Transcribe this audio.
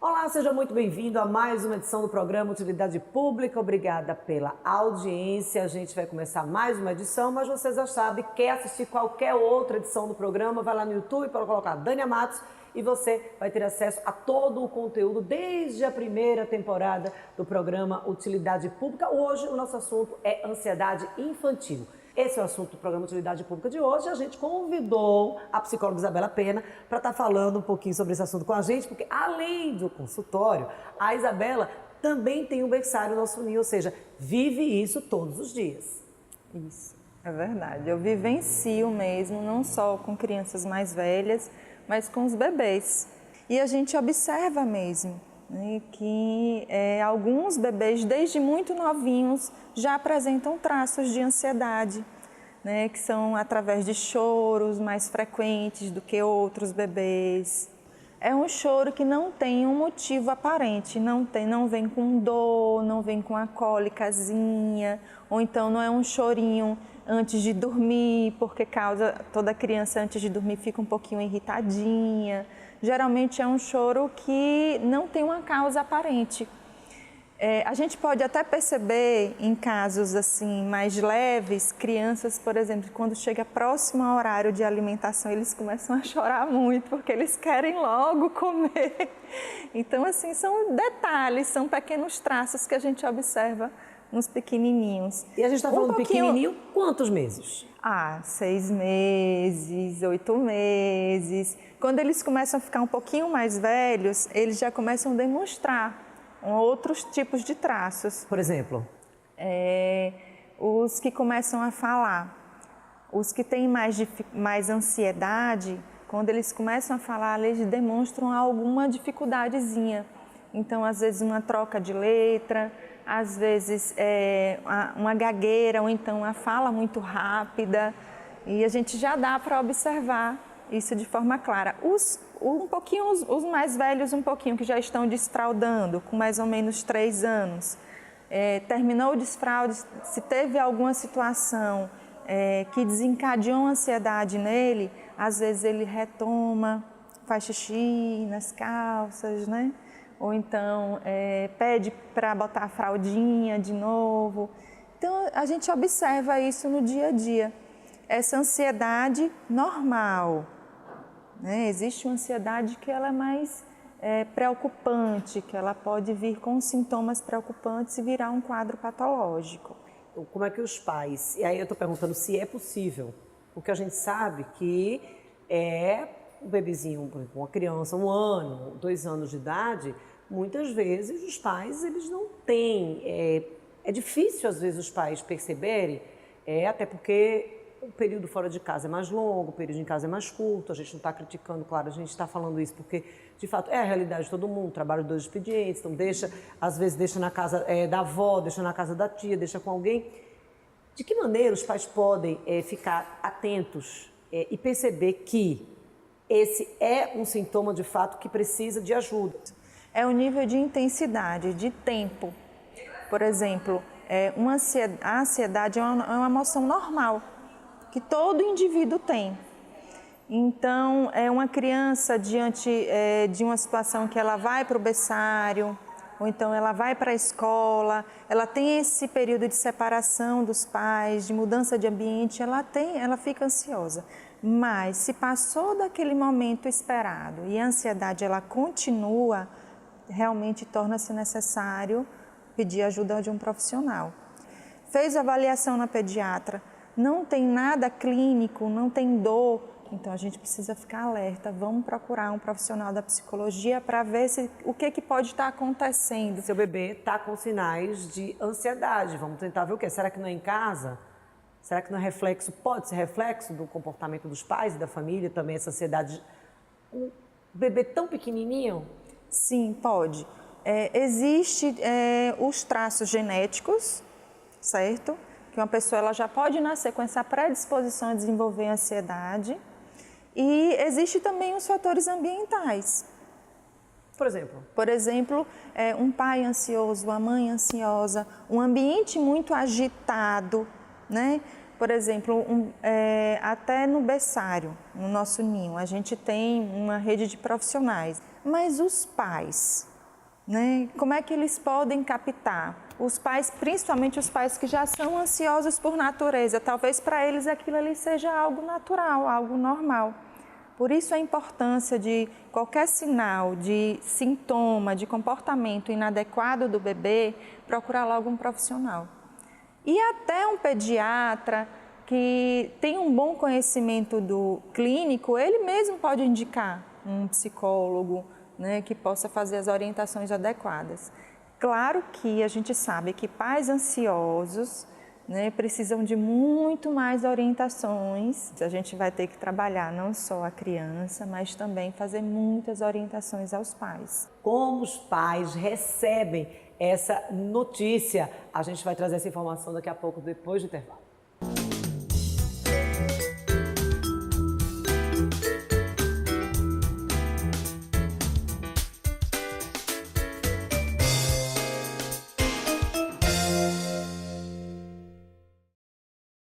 Olá, seja muito bem-vindo a mais uma edição do programa Utilidade Pública. Obrigada pela audiência. A gente vai começar mais uma edição, mas você já sabe, quer assistir qualquer outra edição do programa, vai lá no YouTube para colocar Dânia Matos e você vai ter acesso a todo o conteúdo desde a primeira temporada do programa Utilidade Pública. Hoje o nosso assunto é ansiedade infantil. Esse é o assunto do programa Utilidade Pública de hoje. A gente convidou a psicóloga Isabela Pena para estar falando um pouquinho sobre esse assunto com a gente, porque além do consultório, a Isabela também tem um berçário no nosso ninho, ou seja, vive isso todos os dias. Isso, é verdade. Eu vivencio mesmo, não só com crianças mais velhas, mas com os bebês. E a gente observa mesmo, né, que alguns bebês, desde muito novinhos, já apresentam traços de ansiedade, né, que são através de choros mais frequentes do que outros bebês. É um choro que não tem um motivo aparente, não vem com dor, não vem com a cólicazinha, ou então não é um chorinho antes de dormir, porque toda criança antes de dormir fica um pouquinho irritadinha. Geralmente é um choro que não tem uma causa aparente. A gente pode até perceber em casos assim mais leves, crianças, por exemplo, quando chega próximo ao horário de alimentação, eles começam a chorar muito, porque eles querem logo comer. Então, assim, são detalhes, são pequenos traços que a gente observa nos pequenininhos. E a gente está falando pequenininho, quantos meses? 6 meses, 8 meses. Quando eles começam a ficar um pouquinho mais velhos, eles já começam a demonstrar outros tipos de traços. Por exemplo? Os que começam a falar, os que têm mais ansiedade, quando eles começam a falar, eles demonstram alguma dificuldadezinha. Então, às vezes, uma troca de letra, às vezes uma gagueira, ou então uma fala muito rápida. E a gente já dá para observar isso de forma clara. Os mais velhos, que já estão desfraldando, com mais ou menos 3 anos, terminou o desfraude, se teve alguma situação que desencadeou ansiedade nele, às vezes ele retoma, faz xixi nas calças, né? Ou então pede para botar a fraldinha de novo. Então, a gente observa isso no dia a dia. Essa ansiedade normal, né? Existe uma ansiedade que ela é mais preocupante, que ela pode vir com sintomas preocupantes e virar um quadro patológico. Como é que os pais, e aí eu estou perguntando se é possível, porque a gente sabe que um bebezinho, uma criança, 1 ano, 2 anos de idade, muitas vezes os pais eles não têm, é difícil às vezes os pais perceberem, até porque o período fora de casa é mais longo, o período em casa é mais curto, a gente não está criticando, claro, a gente está falando isso porque, de fato, é a realidade de todo mundo, trabalha 2 expedientes, então às vezes deixa na casa da avó, deixa na casa da tia, deixa com alguém. De que maneira os pais podem ficar atentos e perceber que esse é um sintoma, de fato, que precisa de ajuda? É o nível de intensidade, de tempo. Por exemplo, a ansiedade é uma emoção normal, que todo indivíduo tem. Então, uma criança diante de uma situação que ela vai para o berçário, ou então ela vai para a escola, ela tem esse período de separação dos pais, de mudança de ambiente, ela fica ansiosa. Mas se passou daquele momento esperado e a ansiedade ela continua, realmente torna-se necessário pedir ajuda de um profissional. Fez avaliação na pediatra, não tem nada clínico, não tem dor, então a gente precisa ficar alerta, vamos procurar um profissional da psicologia para ver o que pode estar acontecendo. Seu bebê está com sinais de ansiedade, vamos tentar ver o quê? Será que não é em casa? Será que não é reflexo, pode ser reflexo do comportamento dos pais e da família também, essa ansiedade? Um bebê tão pequenininho? Sim, pode. Existem os traços genéticos, certo? Que uma pessoa ela já pode nascer com essa predisposição a desenvolver ansiedade. E existe também os fatores ambientais. Por exemplo, um pai ansioso, uma mãe ansiosa, um ambiente muito agitado, né? Por exemplo, até no berçário, no nosso ninho, a gente tem uma rede de profissionais. Mas os pais, né? Como é que eles podem captar? Os pais, principalmente os pais que já são ansiosos por natureza, talvez para eles aquilo ali seja algo natural, algo normal. Por isso a importância de qualquer sinal de sintoma, de comportamento inadequado do bebê, procurar logo um profissional. E até um pediatra que tem um bom conhecimento do clínico, ele mesmo pode indicar um psicólogo, né, que possa fazer as orientações adequadas. Claro que a gente sabe que pais ansiosos, né, precisam de muito mais orientações. A gente vai ter que trabalhar não só a criança, mas também fazer muitas orientações aos pais. Como os pais recebem essa notícia? A gente vai trazer essa informação daqui a pouco, depois do intervalo.